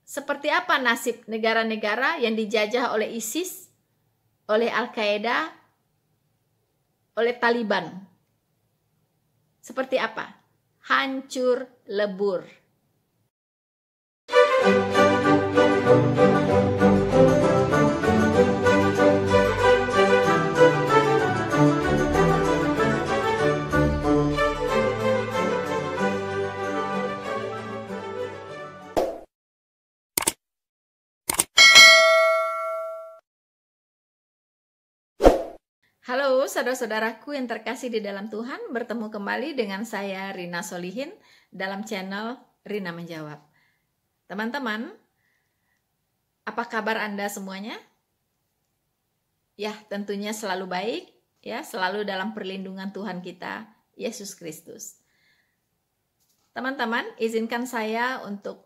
Seperti apa nasib negara-negara yang dijajah oleh ISIS, oleh Al-Qaeda, oleh Taliban? Seperti apa? Hancur lebur. Halo saudara-saudaraku yang terkasih di dalam Tuhan, bertemu kembali dengan saya Rina Solihin dalam channel Rina Menjawab. Teman-teman, apa kabar Anda semuanya? Ya, tentunya selalu baik, ya, selalu dalam perlindungan Tuhan kita, Yesus Kristus. Teman-teman, izinkan saya untuk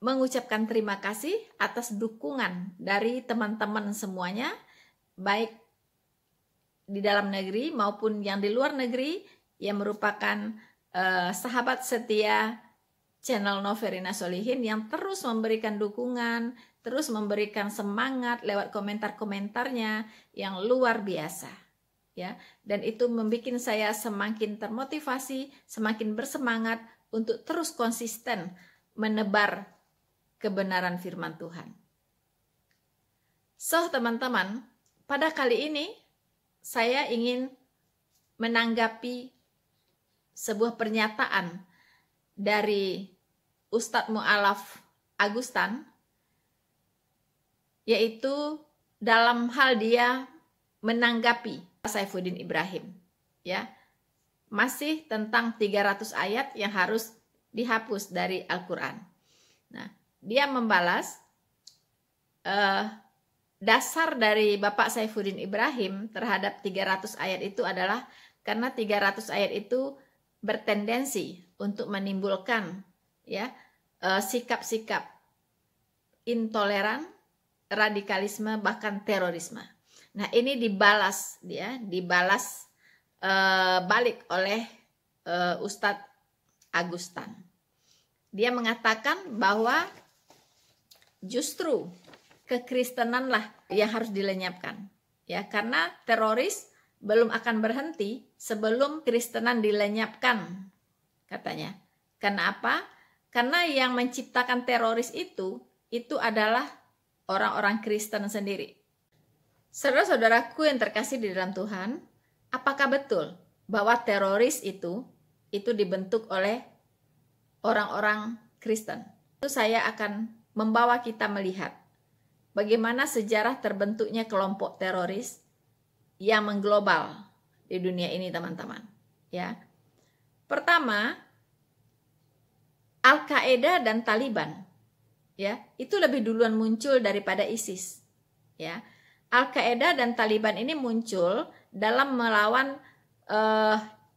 mengucapkan terima kasih atas dukungan dari teman-teman semuanya, baik di dalam negeri maupun yang di luar negeri yang merupakan sahabat setia channel Noverina Solihin yang terus memberikan dukungan, terus memberikan semangat lewat komentar-komentarnya yang luar biasa, ya. Dan itu membuat saya semakin termotivasi, semakin bersemangat untuk terus konsisten menebar kebenaran firman Tuhan. So, teman-teman, pada kali ini saya ingin menanggapi sebuah pernyataan dari Ustadz Mu'alaf Agustan, yaitu dalam hal dia menanggapi Saifuddin Ibrahim, ya, masih tentang 300 ayat yang harus dihapus dari Al-Quran. Nah, dia membalas dasar dari Bapak Saifuddin Ibrahim terhadap 300 ayat itu adalah karena 300 ayat itu bertendensi untuk menimbulkan, ya, sikap-sikap intoleran, radikalisme, bahkan terorisme. Nah, ini dibalas balik oleh Ustadz Agustan. Dia mengatakan bahwa justru kekristenanlah yang harus dilenyapkan, ya, karena teroris belum akan berhenti sebelum Kristenan dilenyapkan, katanya. Kenapa? Karena yang menciptakan teroris itu adalah orang-orang Kristen sendiri. Saudara-saudaraku yang terkasih di dalam Tuhan, apakah betul bahwa teroris itu dibentuk oleh orang-orang Kristen? Itu saya akan membawa kita melihat bagaimana sejarah terbentuknya kelompok teroris yang mengglobal di dunia ini, teman-teman. Ya, pertama, Al-Qaeda dan Taliban, ya, itu lebih duluan muncul daripada ISIS. Ya, Al-Qaeda dan Taliban ini muncul dalam melawan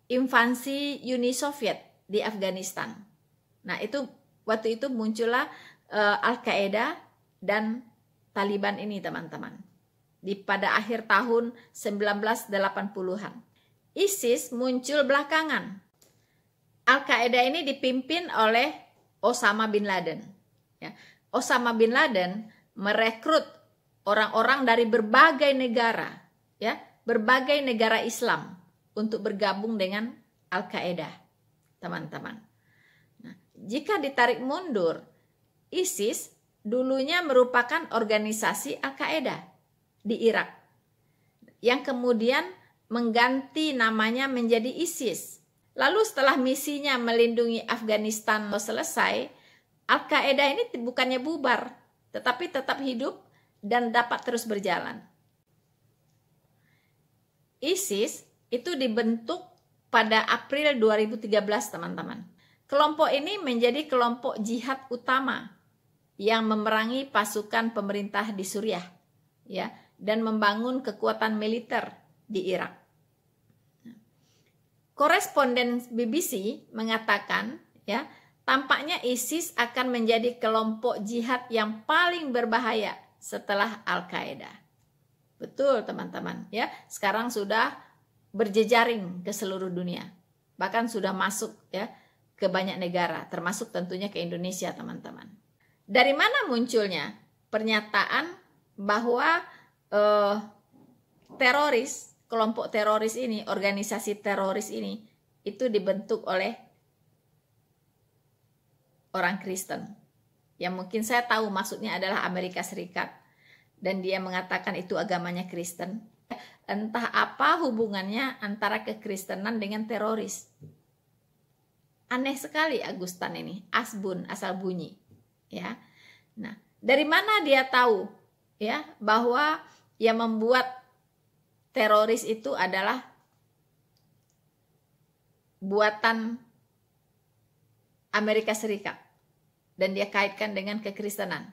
invasi Uni Soviet di Afghanistan. Nah, itu waktu itu muncullah Al-Qaeda dan Taliban ini, teman-teman, pada akhir tahun 1980-an. ISIS muncul belakangan. Al-Qaeda ini dipimpin oleh Osama bin Laden. Ya. Osama bin Laden merekrut orang-orang dari berbagai negara, ya, berbagai negara Islam untuk bergabung dengan Al-Qaeda, teman-teman. Nah, jika ditarik mundur, ISIS dulunya merupakan organisasi Al-Qaeda di Irak yang kemudian mengganti namanya menjadi ISIS. Lalu setelah misinya melindungi Afghanistan selesai, Al-Qaeda ini bukannya bubar, tetapi tetap hidup dan dapat terus berjalan. ISIS itu dibentuk pada April 2013, teman-teman. Kelompok ini menjadi kelompok jihad utama yang memerangi pasukan pemerintah di Suriah, ya, dan membangun kekuatan militer di Irak. Koresponden BBC mengatakan, ya, tampaknya ISIS akan menjadi kelompok jihad yang paling berbahaya setelah Al-Qaeda. Betul, teman-teman, ya. Sekarang sudah berjejaring ke seluruh dunia. Bahkan sudah masuk, ya, ke banyak negara, termasuk tentunya ke Indonesia, teman-teman. Dari mana munculnya pernyataan bahwa teroris, kelompok teroris ini, organisasi teroris ini, itu dibentuk oleh orang Kristen? Yang mungkin saya tahu maksudnya adalah Amerika Serikat. Dan dia mengatakan itu agamanya Kristen. Entah apa hubungannya antara kekristenan dengan teroris. Aneh sekali Agustan ini, asbun, asal bunyi. Ya. Nah, dari mana dia tahu ya bahwa yang membuat teroris itu adalah buatan Amerika Serikat dan dia kaitkan dengan kekristenan?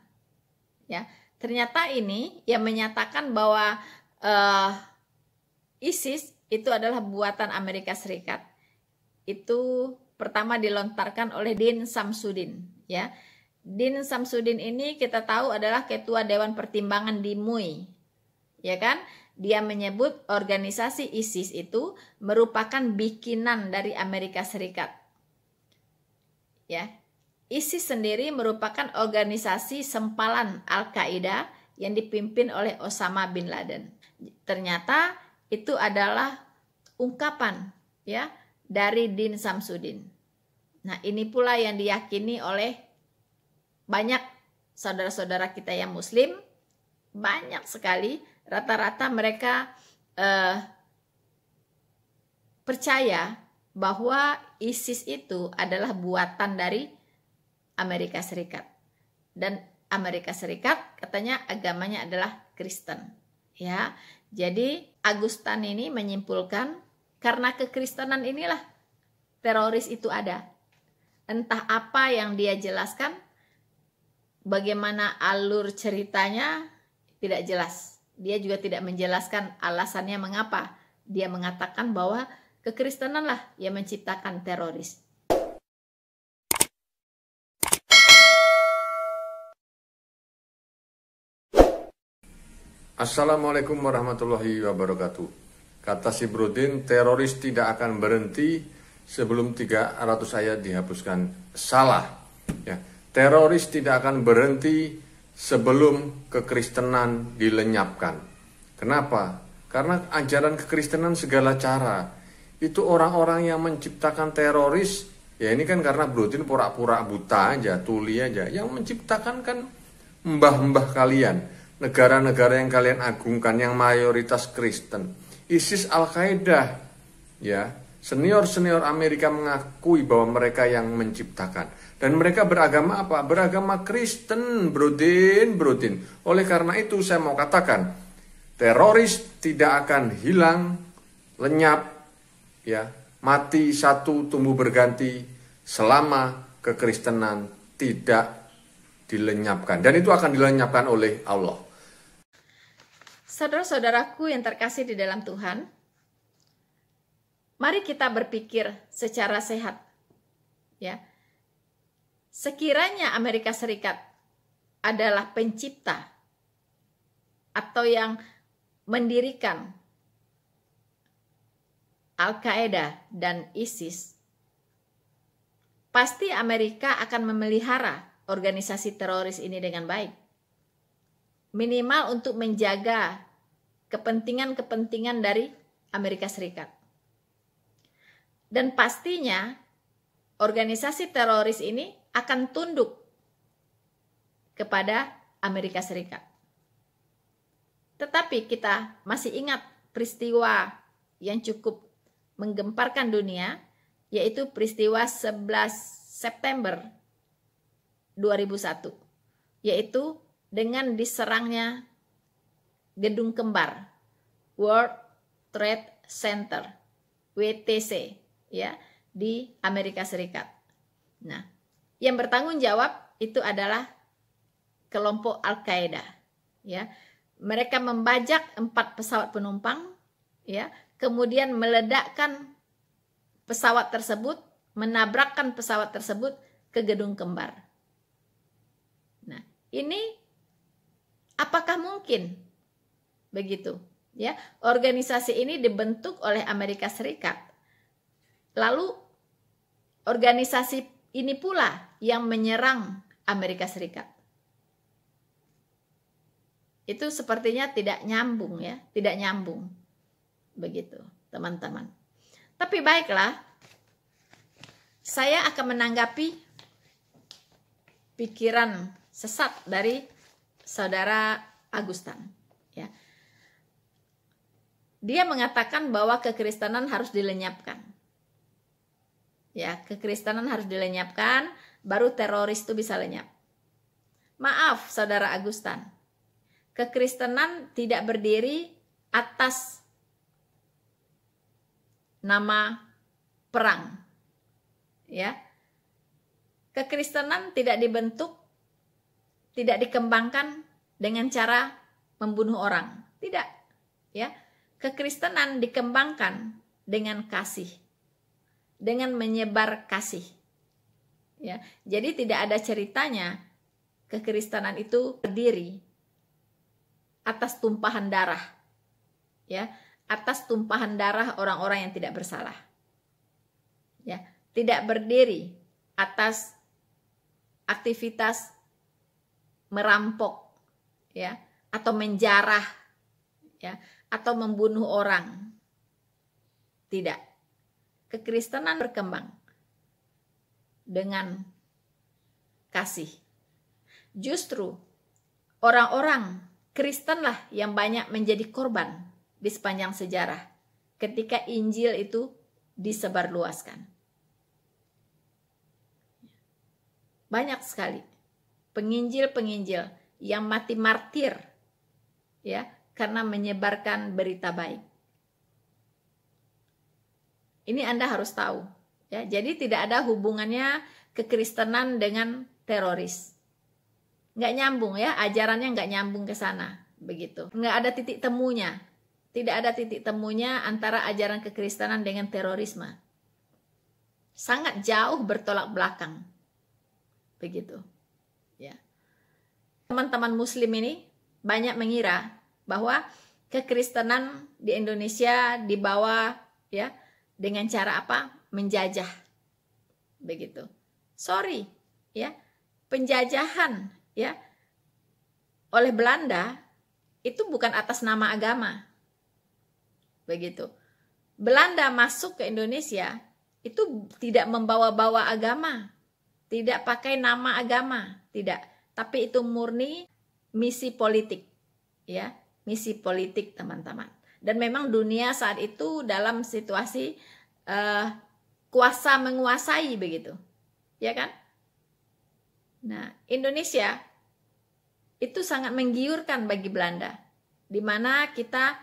Ya, ternyata ini yang menyatakan bahwa ISIS itu adalah buatan Amerika Serikat. Itu pertama dilontarkan oleh Din Samsudin, ya. Din Samsudin ini kita tahu adalah ketua Dewan Pertimbangan di MUI, ya kan? Dia menyebut organisasi ISIS itu merupakan bikinan dari Amerika Serikat. Ya. ISIS sendiri merupakan organisasi sempalan Al-Qaeda yang dipimpin oleh Osama bin Laden. Ternyata itu adalah ungkapan ya dari Din Samsudin. Nah, ini pula yang diyakini oleh banyak saudara-saudara kita yang Muslim, banyak sekali, rata-rata mereka percaya bahwa ISIS itu adalah buatan dari Amerika Serikat. Dan Amerika Serikat katanya agamanya adalah Kristen. Ya, jadi Agustan ini menyimpulkan karena kekristenan inilah teroris itu ada. Entah apa yang dia jelaskan, bagaimana alur ceritanya tidak jelas. Dia juga tidak menjelaskan alasannya mengapa. Dia mengatakan bahwa kekristenanlah yang menciptakan teroris. Assalamualaikum warahmatullahi wabarakatuh. Kata si Brodin, teroris tidak akan berhenti sebelum 300 ayat dihapuskan. Salah. Ya. Teroris tidak akan berhenti sebelum kekristenan dilenyapkan. Kenapa? Karena ajaran kekristenan segala cara. Itu orang-orang yang menciptakan teroris, ya ini kan karena Brodin pura-pura buta aja, tuli aja. Yang menciptakan kan mbah-mbah kalian. Negara-negara yang kalian agungkan yang mayoritas Kristen. ISIS, Al-Qaeda, ya, senior-senior Amerika mengakui bahwa mereka yang menciptakan. Dan mereka beragama apa? Beragama Kristen, Brodin. Oleh karena itu saya mau katakan, teroris tidak akan hilang, lenyap, ya, mati satu tumbuh berganti selama kekristenan tidak dilenyapkan. Dan itu akan dilenyapkan oleh Allah. Saudara-saudaraku yang terkasih di dalam Tuhan, mari kita berpikir secara sehat. Ya. Sekiranya Amerika Serikat adalah pencipta atau yang mendirikan Al-Qaeda dan ISIS, pasti Amerika akan memelihara organisasi teroris ini dengan baik. Minimal untuk menjaga kepentingan-kepentingan dari Amerika Serikat. Dan pastinya organisasi teroris ini akan tunduk kepada Amerika Serikat. Tetapi kita masih ingat peristiwa yang cukup menggemparkan dunia, yaitu peristiwa 11 September 2001, yaitu dengan diserangnya gedung kembar World Trade Center WTC ya di Amerika Serikat. Nah, yang bertanggung jawab itu adalah kelompok Al-Qaeda ya. Mereka membajak 4 pesawat penumpang ya, kemudian meledakkan pesawat tersebut, menabrakkan pesawat tersebut ke gedung kembar. Nah, ini apakah mungkin begitu? Ya, organisasi ini dibentuk oleh Amerika Serikat. Lalu organisasi ini pula yang menyerang Amerika Serikat. Itu sepertinya tidak nyambung ya, tidak nyambung. Begitu, teman-teman. Tapi baiklah, saya akan menanggapi pikiran sesat dari saudara Agustan. Ya. Dia mengatakan bahwa kekristenan harus dilenyapkan. Ya, kekristenan harus dilenyapkan, baru teroris itu bisa lenyap. Maaf, saudara Agustan. Kekristenan tidak berdiri atas nama perang. Ya. Kekristenan tidak dibentuk, tidak dikembangkan dengan cara membunuh orang. Tidak. Ya. Kekristenan dikembangkan dengan kasih. Dengan menyebar kasih. Ya. Jadi tidak ada ceritanya kekristenan itu berdiri atas tumpahan darah, ya, atas tumpahan darah orang-orang yang tidak bersalah, ya, tidak berdiri atas aktivitas merampok, ya, atau menjarah, ya, atau membunuh orang, tidak. Kekristenan berkembang dengan kasih. Justru orang-orang Kristenlah yang banyak menjadi korban di sepanjang sejarah ketika Injil itu disebarluaskan. Banyak sekali penginjil-penginjil yang mati martir, ya, karena menyebarkan berita baik. Ini Anda harus tahu, ya. Jadi tidak ada hubungannya kekristenan dengan teroris. Nggak nyambung ya, ajarannya nggak nyambung ke sana, begitu. Nggak ada titik temunya, tidak ada titik temunya antara ajaran kekristenan dengan terorisme. Sangat jauh bertolak belakang, begitu. Ya. Teman-teman Muslim ini banyak mengira bahwa kekristenan di Indonesia dibawa ya dengan cara apa? Menjajah, begitu. Sorry, ya, penjajahan ya oleh Belanda itu bukan atas nama agama, begitu. Belanda masuk ke Indonesia itu tidak membawa-bawa agama, tidak pakai nama agama, tidak, tapi itu murni misi politik, ya, misi politik teman-teman. Dan memang dunia saat itu dalam situasi kuasa menguasai, begitu, ya kan? Nah, Indonesia itu sangat menggiurkan bagi Belanda, di mana kita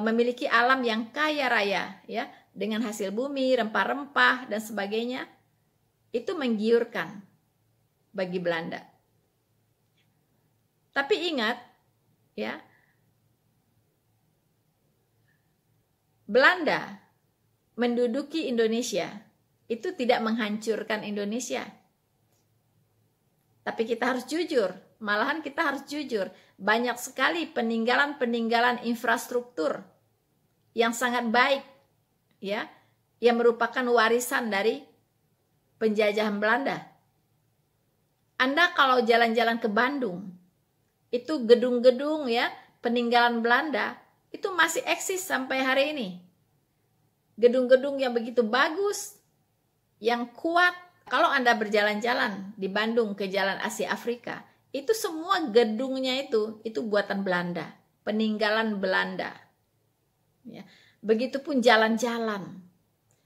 memiliki alam yang kaya raya, ya, dengan hasil bumi, rempah-rempah dan sebagainya. Itu menggiurkan bagi Belanda. Tapi ingat, ya, Belanda menduduki Indonesia itu tidak menghancurkan Indonesia. Tapi kita harus jujur, malahan kita harus jujur, banyak sekali peninggalan-peninggalan infrastruktur yang sangat baik, ya, yang merupakan warisan dari penjajahan Belanda. Anda kalau jalan-jalan ke Bandung, itu gedung-gedung ya, peninggalan Belanda, itu masih eksis sampai hari ini. Gedung-gedung yang begitu bagus, yang kuat. Kalau Anda berjalan-jalan di Bandung ke Jalan Asia Afrika, itu semua gedungnya itu buatan Belanda, peninggalan Belanda. Ya. Begitupun jalan-jalan,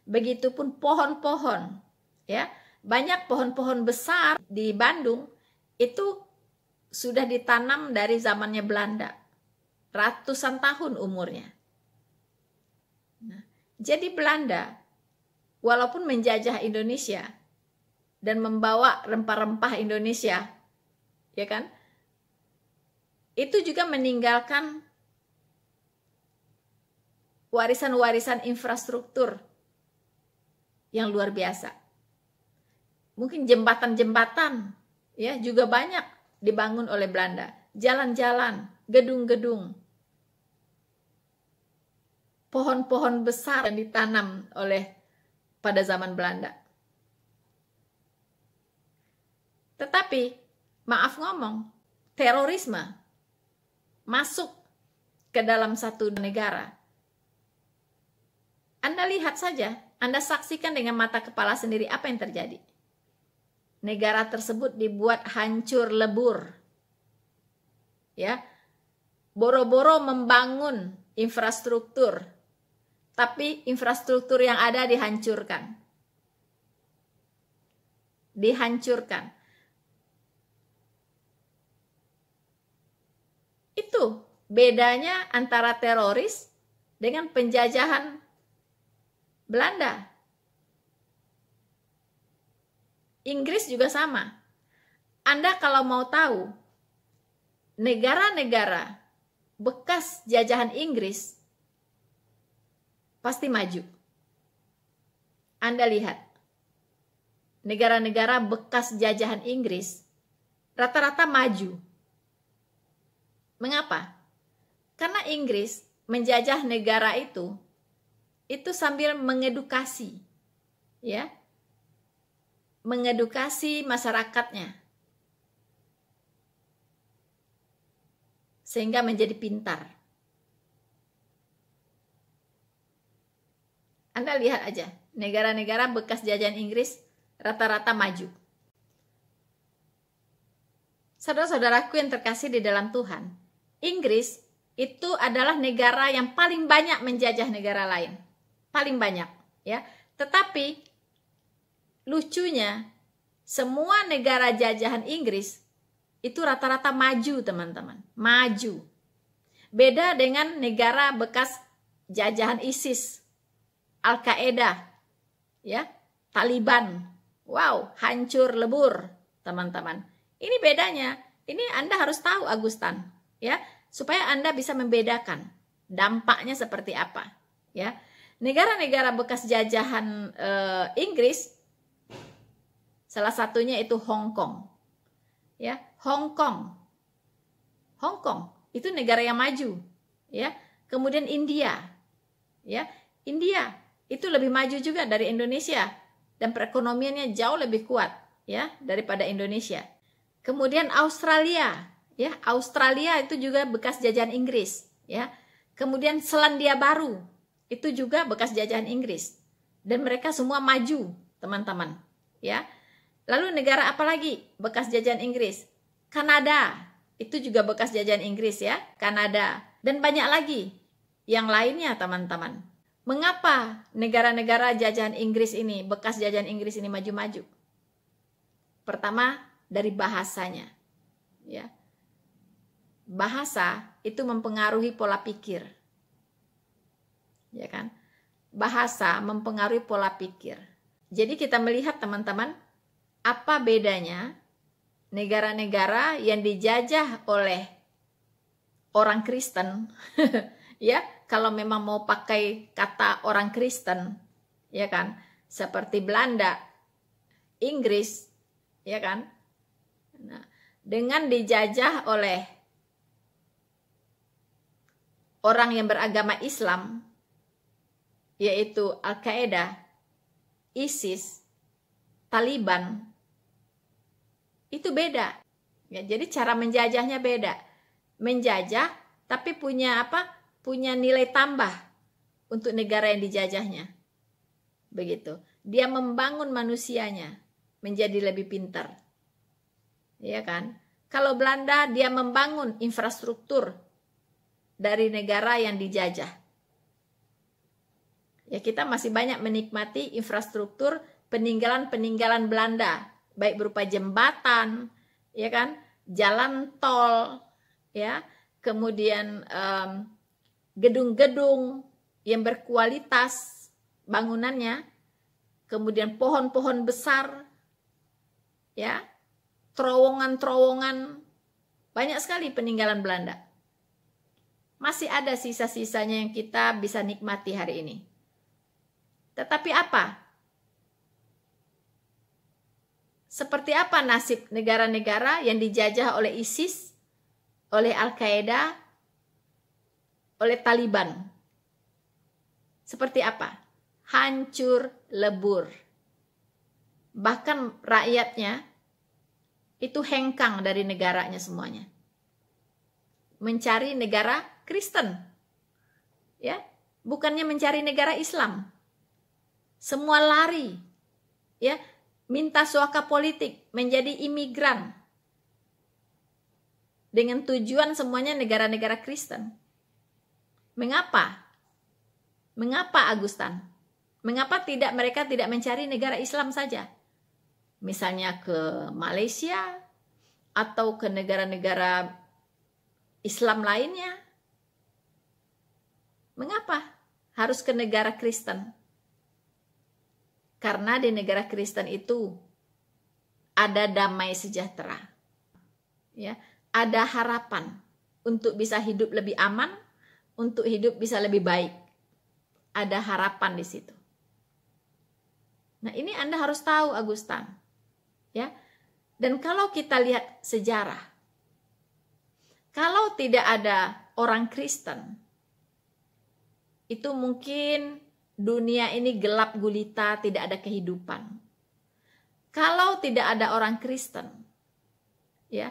begitupun pohon-pohon, ya, banyak pohon-pohon besar di Bandung itu sudah ditanam dari zamannya Belanda, ratusan tahun umurnya. Nah, jadi Belanda, walaupun menjajah Indonesia dan membawa rempah-rempah Indonesia, ya kan? Itu juga meninggalkan warisan-warisan infrastruktur yang luar biasa. Mungkin jembatan-jembatan ya juga banyak dibangun oleh Belanda, jalan-jalan, gedung-gedung, pohon-pohon besar yang ditanam oleh pada zaman Belanda. Tetapi, maaf ngomong, terorisme masuk ke dalam satu negara. Anda lihat saja, Anda saksikan dengan mata kepala sendiri apa yang terjadi. Negara tersebut dibuat hancur lebur. Ya. Boro-boro membangun infrastruktur, tapi infrastruktur yang ada dihancurkan. Dihancurkan. Itu bedanya antara teroris dengan penjajahan Belanda. Inggris juga sama. Anda kalau mau tahu, negara-negara bekas jajahan Inggris pasti maju. Anda lihat, negara-negara bekas jajahan Inggris rata-rata maju. Mengapa? Karena Inggris menjajah negara itu sambil mengedukasi, ya, mengedukasi masyarakatnya sehingga menjadi pintar. Anda lihat aja, negara-negara bekas jajahan Inggris rata-rata maju. Saudara-saudaraku yang terkasih di dalam Tuhan, Inggris itu adalah negara yang paling banyak menjajah negara lain. Paling banyak, ya. Tetapi lucunya, semua negara jajahan Inggris itu rata-rata maju, teman-teman. Maju. Beda dengan negara bekas jajahan ISIS, Al-Qaeda, ya, Taliban. Wow, hancur lebur, teman-teman. Ini bedanya. Ini Anda harus tahu, Agustan, ya, supaya Anda bisa membedakan dampaknya seperti apa, ya. Negara-negara bekas jajahan Inggris, salah satunya itu Hong Kong, ya. Hong Kong itu negara yang maju, ya. Kemudian India, ya. India itu lebih maju juga dari Indonesia dan perekonomiannya jauh lebih kuat, ya, daripada Indonesia. Kemudian Australia, ya. Australia itu juga bekas jajahan Inggris, ya. Kemudian Selandia Baru itu juga bekas jajahan Inggris dan mereka semua maju, teman-teman, ya. Lalu negara apa lagi bekas jajahan Inggris? Kanada itu juga bekas jajahan Inggris, ya, Kanada, dan banyak lagi yang lainnya, teman-teman. Mengapa negara-negara jajahan Inggris ini, bekas jajahan Inggris ini maju-maju? Pertama, dari bahasanya, ya. Bahasa itu mempengaruhi pola pikir, ya kan? Bahasa mempengaruhi pola pikir. Jadi kita melihat, teman-teman, apa bedanya negara-negara yang dijajah oleh orang Kristen, ya, kalau memang mau pakai kata orang Kristen, ya kan, seperti Belanda, Inggris, ya kan. Nah, dengan dijajah oleh orang yang beragama Islam, yaitu Al-Qaeda, ISIS, Taliban, itu beda. Ya, jadi cara menjajahnya beda. Menjajah tapi punya apa? Punya nilai tambah untuk negara yang dijajahnya. Begitu. Dia membangun manusianya menjadi lebih pintar. Ya kan? Kalau Belanda, dia membangun infrastruktur dari negara yang dijajah. Ya, kita masih banyak menikmati infrastruktur peninggalan-peninggalan Belanda, baik berupa jembatan, ya kan, jalan tol, ya, kemudian gedung-gedung yang berkualitas bangunannya, kemudian pohon-pohon besar, ya, terowongan-terowongan, banyak sekali peninggalan Belanda. Masih ada sisa-sisanya yang kita bisa nikmati hari ini. Tetapi apa? Seperti apa nasib negara-negara yang dijajah oleh ISIS, oleh Al-Qaeda, oleh Taliban? Seperti apa? Hancur lebur. Bahkan rakyatnya itu hengkang dari negaranya semuanya. Mencari negara Kristen. Ya, bukannya mencari negara Islam. Semua lari. Ya, minta suaka politik, menjadi imigran. Dengan tujuan semuanya negara-negara Kristen. Mengapa? Mengapa Agustan? Mengapa mereka tidak mencari negara Islam saja? Misalnya ke Malaysia atau ke negara-negara Islam lainnya. Mengapa harus ke negara Kristen? Karena di negara Kristen itu ada damai sejahtera. Ya, ada harapan untuk bisa hidup lebih aman, untuk hidup bisa lebih baik. Ada harapan di situ. Nah, ini Anda harus tahu, Agustan. Ya. Dan kalau kita lihat sejarah, kalau tidak ada orang Kristen, itu mungkin dunia ini gelap gulita, tidak ada kehidupan. Kalau tidak ada orang Kristen, ya,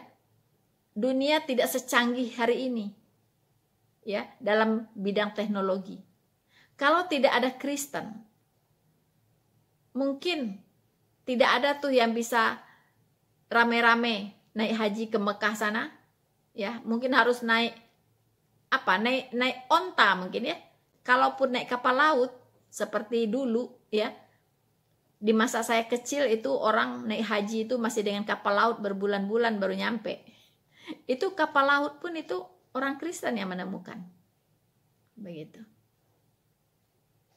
dunia tidak secanggih hari ini, ya, dalam bidang teknologi. Kalau tidak ada Kristen, mungkin tidak ada tuh yang bisa rame-rame naik haji ke Mekah sana, ya, mungkin harus naik onta mungkin ya. Kalaupun naik kapal laut seperti dulu ya, di masa saya kecil itu orang naik haji itu masih dengan kapal laut berbulan-bulan baru nyampe. Itu kapal laut pun itu orang Kristen yang menemukan. Begitu.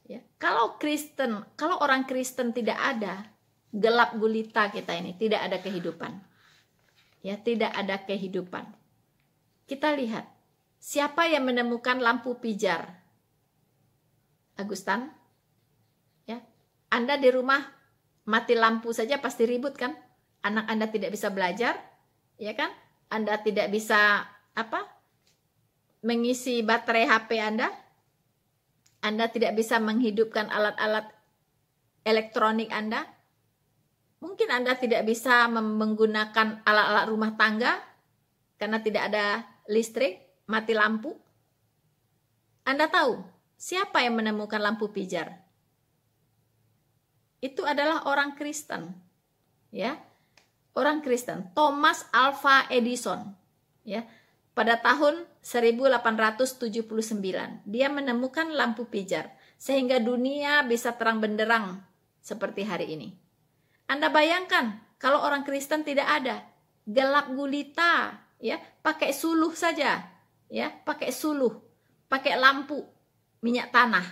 Ya, kalau orang Kristen tidak ada, gelap gulita kita ini, tidak ada kehidupan. Ya, tidak ada kehidupan. Kita lihat, siapa yang menemukan lampu pijar? Agustan? Ya, Anda di rumah mati lampu saja pasti ribut kan? Anak Anda tidak bisa belajar, ya kan? Anda tidak bisa mengisi baterai HP Anda. Anda tidak bisa menghidupkan alat-alat elektronik Anda. Mungkin Anda tidak bisa menggunakan alat-alat rumah tangga karena tidak ada listrik, mati lampu. Anda tahu siapa yang menemukan lampu pijar? Itu adalah orang Kristen. Ya. Orang Kristen, Thomas Alva Edison, ya. Pada tahun 1879, dia menemukan lampu pijar sehingga dunia bisa terang benderang seperti hari ini. Anda bayangkan kalau orang Kristen tidak ada, gelap gulita, ya, pakai suluh saja, ya, pakai suluh, pakai lampu minyak tanah.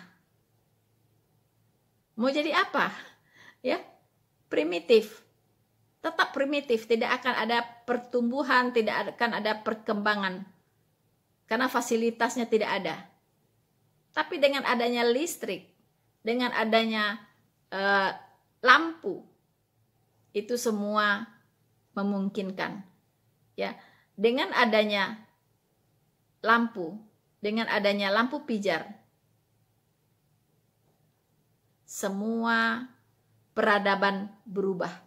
Mau jadi apa? Ya, primitif. Tetap primitif, tidak akan ada pertumbuhan, tidak akan ada perkembangan. Karena fasilitasnya tidak ada. Tapi dengan adanya listrik, dengan adanya lampu, itu semua memungkinkan. Ya, dengan adanya lampu, dengan adanya lampu pijar, semua peradaban berubah.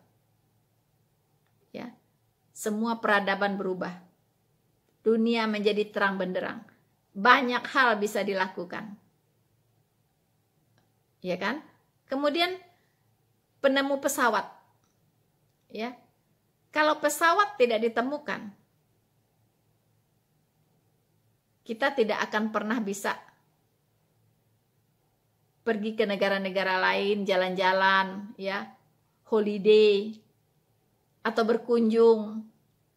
Ya, semua peradaban berubah. Dunia menjadi terang benderang. Banyak hal bisa dilakukan. Ya kan? Kemudian penemu pesawat. Ya. Kalau pesawat tidak ditemukan, kita tidak akan pernah bisa pergi ke negara-negara lain, jalan-jalan, ya, holiday, atau berkunjung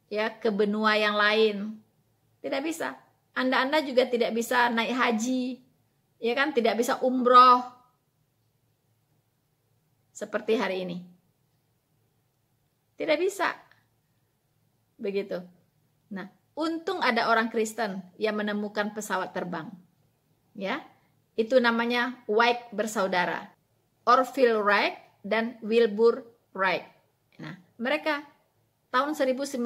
ya ke benua yang lain. Tidak bisa. Anda juga tidak bisa naik haji, ya kan, tidak bisa umroh seperti hari ini. Tidak bisa. Begitu. Nah, untung ada orang Kristen yang menemukan pesawat terbang. Ya. Itu namanya Wright bersaudara. Orville Wright dan Wilbur Wright. Nah, mereka tahun 1903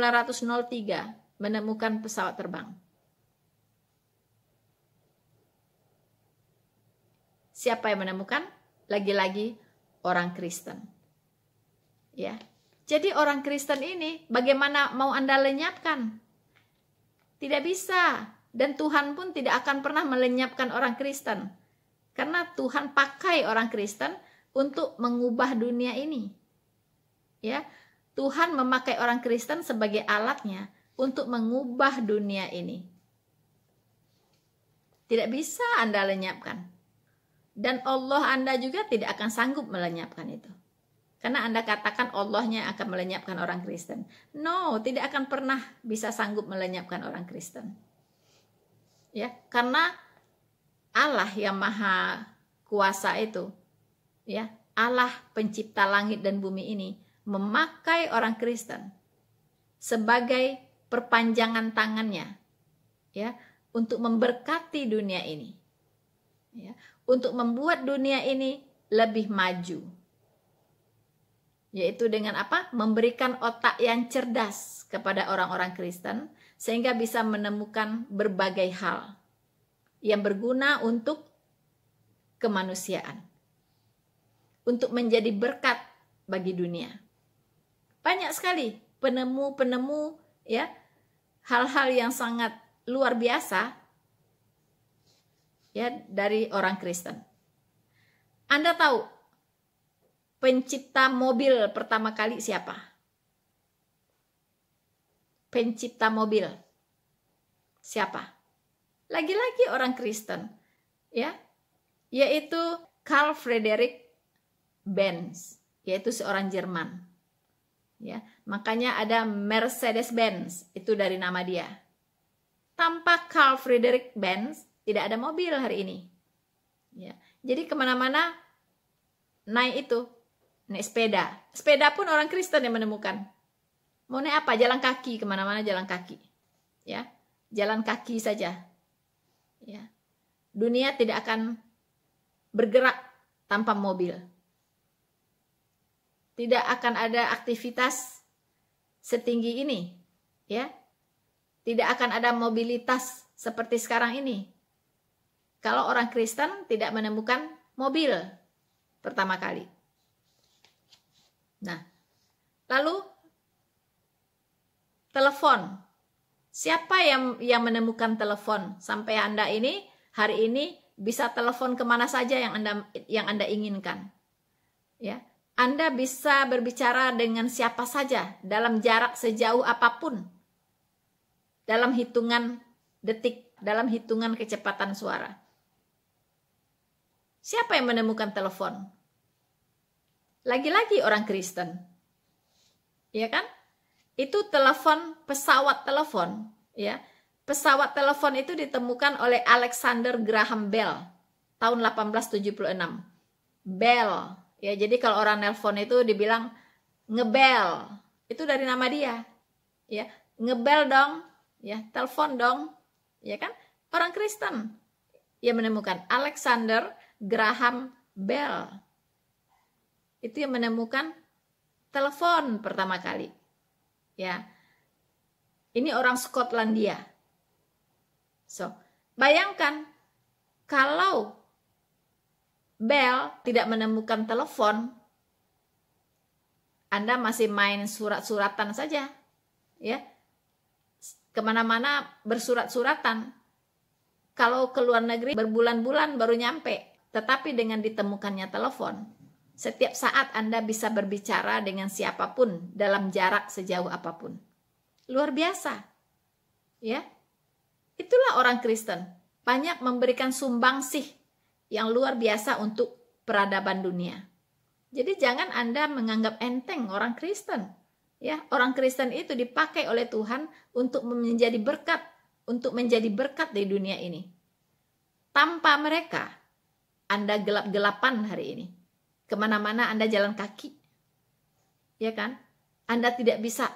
menemukan pesawat terbang. Siapa yang menemukan? Lagi-lagi orang Kristen. Ya. Jadi orang Kristen ini bagaimana mau Anda lenyapkan? Tidak bisa. Dan Tuhan pun tidak akan pernah melenyapkan orang Kristen. Karena Tuhan pakai orang Kristen untuk mengubah dunia ini. Ya, Tuhan memakai orang Kristen sebagai alatnya untuk mengubah dunia ini. Tidak bisa Anda lenyapkan. Dan Allah Anda juga tidak akan sanggup melenyapkan itu. Karena Anda katakan Allahnya akan melenyapkan orang Kristen. No, tidak akan pernah bisa sanggup melenyapkan orang Kristen. Ya, karena Allah yang maha kuasa itu, ya, Allah pencipta langit dan bumi ini memakai orang Kristen sebagai perpanjangan tangannya, ya, untuk memberkati dunia ini, ya, untuk membuat dunia ini lebih maju. Yaitu dengan apa? Memberikan otak yang cerdas kepada orang-orang Kristen sehingga bisa menemukan berbagai hal yang berguna untuk kemanusiaan. Untuk menjadi berkat bagi dunia. Banyak sekali penemu-penemu, ya, hal-hal yang sangat luar biasa, ya, dari orang Kristen. Anda tahu pencipta mobil pertama kali siapa? Pencipta mobil siapa? Lagi-lagi orang Kristen, ya, yaitu Carl Friedrich Benz, yaitu seorang Jerman. Ya, makanya ada Mercedes-Benz, itu dari nama dia. Tanpa Carl Friedrich Benz tidak ada mobil hari ini. Ya, jadi kemana-mana naik itu. Naik sepeda. Sepeda pun orang Kristen yang menemukan. Mau naik apa? Jalan kaki. Kemana-mana jalan kaki. Ya, jalan kaki saja. Ya, dunia tidak akan bergerak tanpa mobil. Tidak akan ada aktivitas setinggi ini. Ya, tidak akan ada mobilitas seperti sekarang ini. Kalau orang Kristen tidak menemukan mobil pertama kali. Nah, lalu telepon. Siapa yang menemukan telepon sampai Anda ini hari ini bisa telepon kemana saja yang Anda inginkan? Ya, Anda bisa berbicara dengan siapa saja dalam jarak sejauh apapun, dalam hitungan detik, dalam hitungan kecepatan suara. Siapa yang menemukan telepon? Lagi-lagi orang Kristen. Ya kan? Itu telepon, pesawat telepon, ya. Pesawat telepon itu ditemukan oleh Alexander Graham Bell tahun 1876. Bell, ya, jadi kalau orang nelpon itu dibilang ngebel. Itu dari nama dia. Ya, ngebel dong, ya, telepon dong. Ya kan? Orang Kristen yang menemukan Alexander Graham Bell. Itu yang menemukan telepon pertama kali. Ya. Ini orang Skotlandia. So, bayangkan kalau Bell tidak menemukan telepon, Anda masih main surat-suratan saja. Ya. Kemana-mana bersurat-suratan. Kalau ke luar negeri berbulan-bulan baru nyampe. Tetapi dengan ditemukannya telepon, setiap saat Anda bisa berbicara dengan siapapun dalam jarak sejauh apapun. Luar biasa. Ya. Itulah orang Kristen. Banyak memberikan sumbangsih yang luar biasa untuk peradaban dunia. Jadi jangan Anda menganggap enteng orang Kristen. Ya, orang Kristen itu dipakai oleh Tuhan untuk menjadi berkat, untuk menjadi berkat di dunia ini. Tanpa mereka, Anda gelap-gelapan hari ini. Kemana-mana Anda jalan kaki. Ya kan? Anda tidak bisa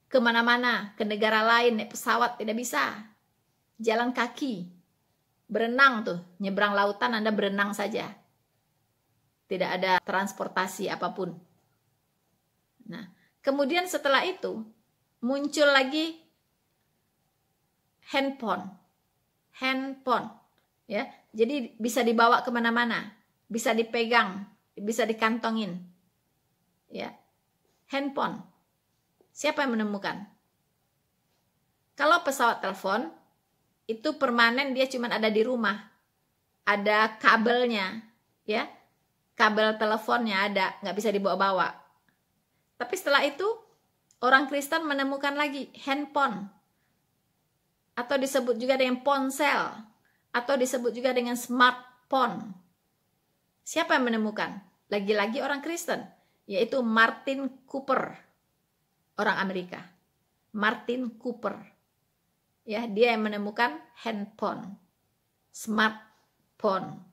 kemana-mana, ke negara lain, naik pesawat, tidak bisa. Jalan kaki. Berenang tuh, nyebrang lautan Anda berenang saja. Tidak ada transportasi apapun. Nah, kemudian setelah itu, muncul lagi handphone. Handphone. Ya, jadi bisa dibawa kemana-mana. Bisa dipegang, bisa dikantongin. Ya. handphone. Siapa yang menemukan? Kalau pesawat telepon, itu permanen, dia cuma ada di rumah. Ada kabelnya, ya. Kabel teleponnya ada, nggak bisa dibawa-bawa. Tapi setelah itu, orang Kristen menemukan lagi handphone. Atau disebut juga dengan ponsel. Atau disebut juga dengan smartphone. Siapa yang menemukan? Lagi-lagi orang Kristen, yaitu Martin Cooper, orang Amerika. Martin Cooper, ya, dia yang menemukan handphone, smartphone,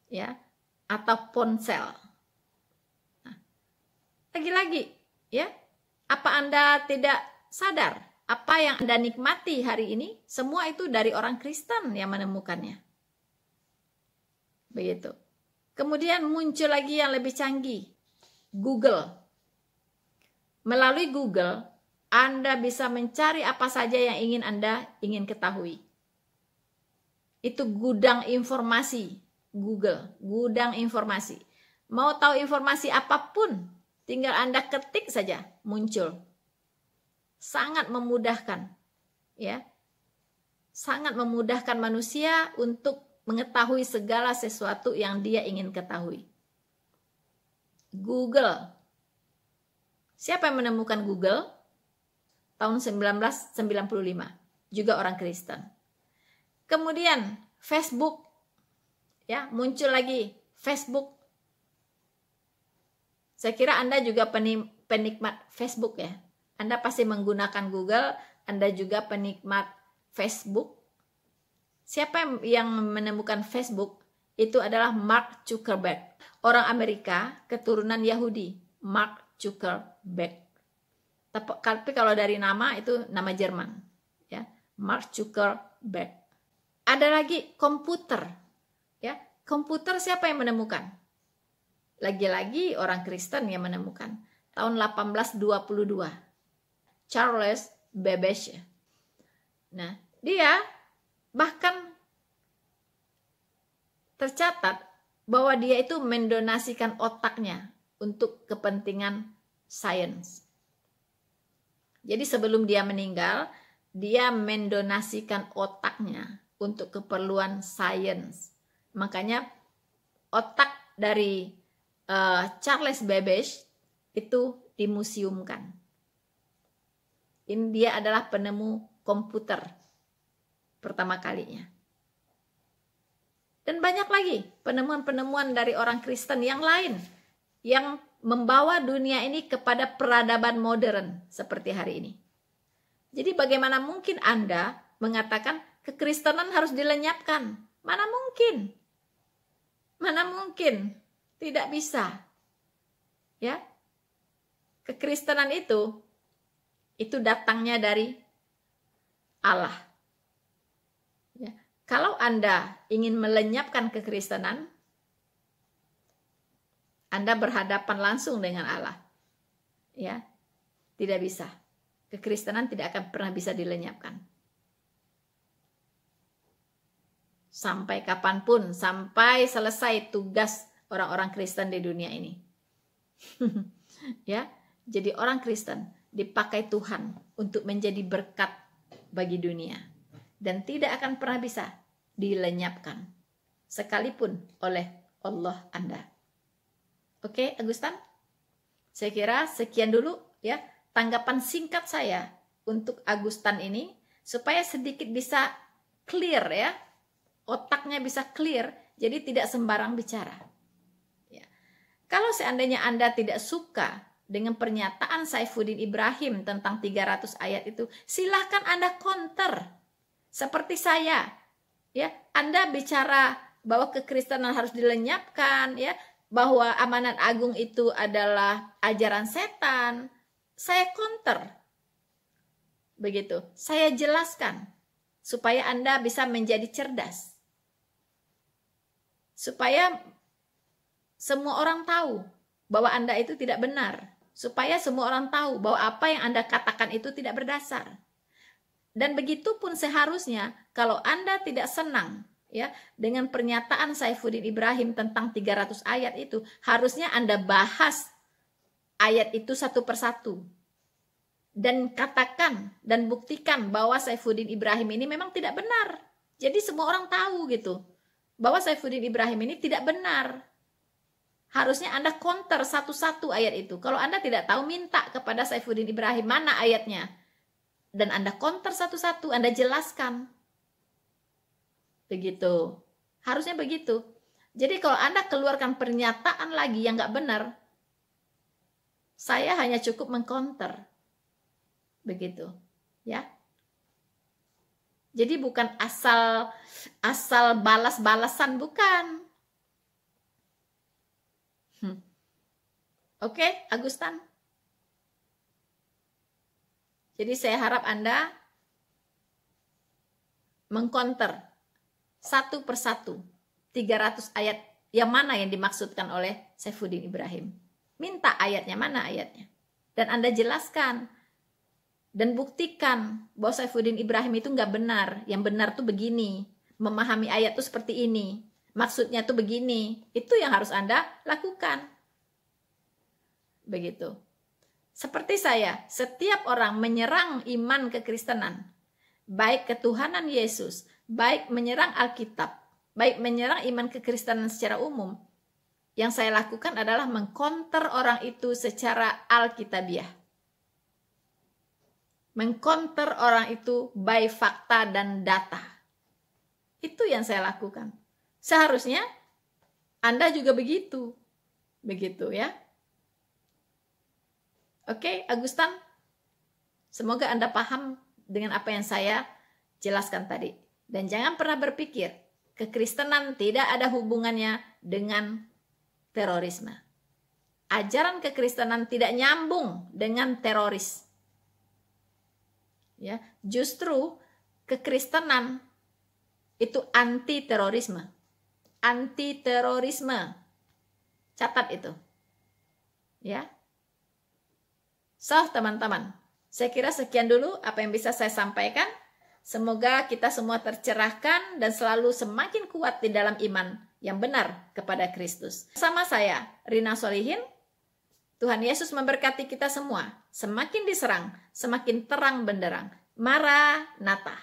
ya, atau ponsel. Nah, lagi-lagi, ya, apa Anda tidak sadar? Apa yang Anda nikmati hari ini, semua itu dari orang Kristen yang menemukannya. Begitu. Kemudian muncul lagi yang lebih canggih, Google. Melalui Google, Anda bisa mencari apa saja yang ingin Anda ingin ketahui. Itu gudang informasi, Google, gudang informasi. Mau tahu informasi apapun, tinggal Anda ketik saja, muncul. Sangat memudahkan, ya. Sangat memudahkan manusia untuk mengetahui segala sesuatu yang dia ingin ketahui. Google. Siapa yang menemukan Google? Tahun 1995. Juga orang Kristen. Kemudian Facebook. Ya, muncul lagi Facebook. Saya kira Anda juga penikmat Facebook, ya. Anda pasti menggunakan Google, Anda juga penikmat Facebook. Siapa yang menemukan Facebook? Itu adalah Mark Zuckerberg, orang Amerika keturunan Yahudi. Mark Zuckerberg. Tapi kalau dari nama itu nama Jerman, ya. Mark Zuckerberg. Ada lagi komputer, ya. Komputer siapa yang menemukan? Lagi-lagi orang Kristen yang menemukan. Tahun 1822. Charles Babbage. Nah, dia bahkan tercatat bahwa dia itu mendonasikan otaknya untuk kepentingan sains. Jadi sebelum dia meninggal, dia mendonasikan otaknya untuk keperluan sains. Makanya otak dari Charles Babbage itu dimuseumkan. Ini dia adalah penemu komputer pertama kalinya. Dan banyak lagi penemuan-penemuan dari orang Kristen yang lain yang membawa dunia ini kepada peradaban modern seperti hari ini. Jadi bagaimana mungkin Anda mengatakan kekristenan harus dilenyapkan? Mana mungkin? Mana mungkin? Tidak bisa. Ya. Kekristenan itu datangnya dari Allah. Ya. Kalau Anda ingin melenyapkan kekristenan, Anda berhadapan langsung dengan Allah. Ya. Tidak bisa. Kekristenan tidak akan pernah bisa dilenyapkan. Sampai kapanpun, sampai selesai tugas orang-orang Kristen di dunia ini. Ya, jadi orang Kristen dipakai Tuhan untuk menjadi berkat bagi dunia dan tidak akan pernah bisa dilenyapkan sekalipun oleh Allah Anda. Oke, Agustan? Saya kira sekian dulu ya tanggapan singkat saya untuk Agustan ini supaya sedikit bisa clear ya. Otaknya bisa clear, jadi tidak sembarang bicara. Ya. Kalau seandainya Anda tidak suka dengan pernyataan Saifuddin Ibrahim tentang 300 ayat itu, silahkan Anda counter. Seperti saya. Ya, Anda bicara bahwa kekristenan harus dilenyapkan, ya, bahwa amanat agung itu adalah ajaran setan. Saya counter. Begitu. Saya jelaskan supaya Anda bisa menjadi cerdas. Supaya semua orang tahu bahwa Anda itu tidak benar. Supaya semua orang tahu bahwa apa yang Anda katakan itu tidak berdasar. Dan begitu pun seharusnya kalau Anda tidak senang ya dengan pernyataan Saifuddin Ibrahim tentang 300 ayat itu, harusnya Anda bahas ayat itu satu persatu. Dan katakan dan buktikan bahwa Saifuddin Ibrahim ini memang tidak benar. Jadi semua orang tahu gitu, bahwa Saifuddin Ibrahim ini tidak benar. Harusnya Anda counter satu-satu ayat itu. Kalau Anda tidak tahu, minta kepada Saifuddin Ibrahim mana ayatnya. Dan Anda counter satu-satu, Anda jelaskan. Begitu. Harusnya begitu. Jadi kalau Anda keluarkan pernyataan lagi yang nggak benar, saya hanya cukup mengcounter. Begitu. Ya. Jadi bukan asal balas-balasan, bukan. Oke, Agustan. Jadi saya harap Anda mengcounter satu persatu 300 ayat yang mana yang dimaksudkan oleh Saifuddin Ibrahim. Minta ayatnya, mana ayatnya. Dan Anda jelaskan dan buktikan bahwa Saifuddin Ibrahim itu nggak benar. Yang benar tuh begini. Memahami ayat tuh seperti ini. Maksudnya tuh begini. Itu yang harus Anda lakukan. Begitu. Seperti saya, setiap orang menyerang iman kekristenan, baik ketuhanan Yesus, baik menyerang Alkitab, baik menyerang iman kekristenan secara umum, yang saya lakukan adalah mengcounter orang itu secara alkitabiah. Mengcounter orang itu by fakta dan data. Itu yang saya lakukan. Seharusnya Anda juga begitu. Begitu ya. Oke, Agustan, semoga Anda paham dengan apa yang saya jelaskan tadi. Dan jangan pernah berpikir, kekristenan tidak ada hubungannya dengan terorisme. Ajaran kekristenan tidak nyambung dengan teroris. Ya, justru kekristenan itu anti terorisme. Anti terorisme. Catat itu. Ya. So, teman-teman, saya kira sekian dulu apa yang bisa saya sampaikan. Semoga kita semua tercerahkan dan selalu semakin kuat di dalam iman yang benar kepada Kristus. Sama saya, Rina Solihin, Tuhan Yesus memberkati kita semua. Semakin diserang, semakin terang benderang. Maranatha.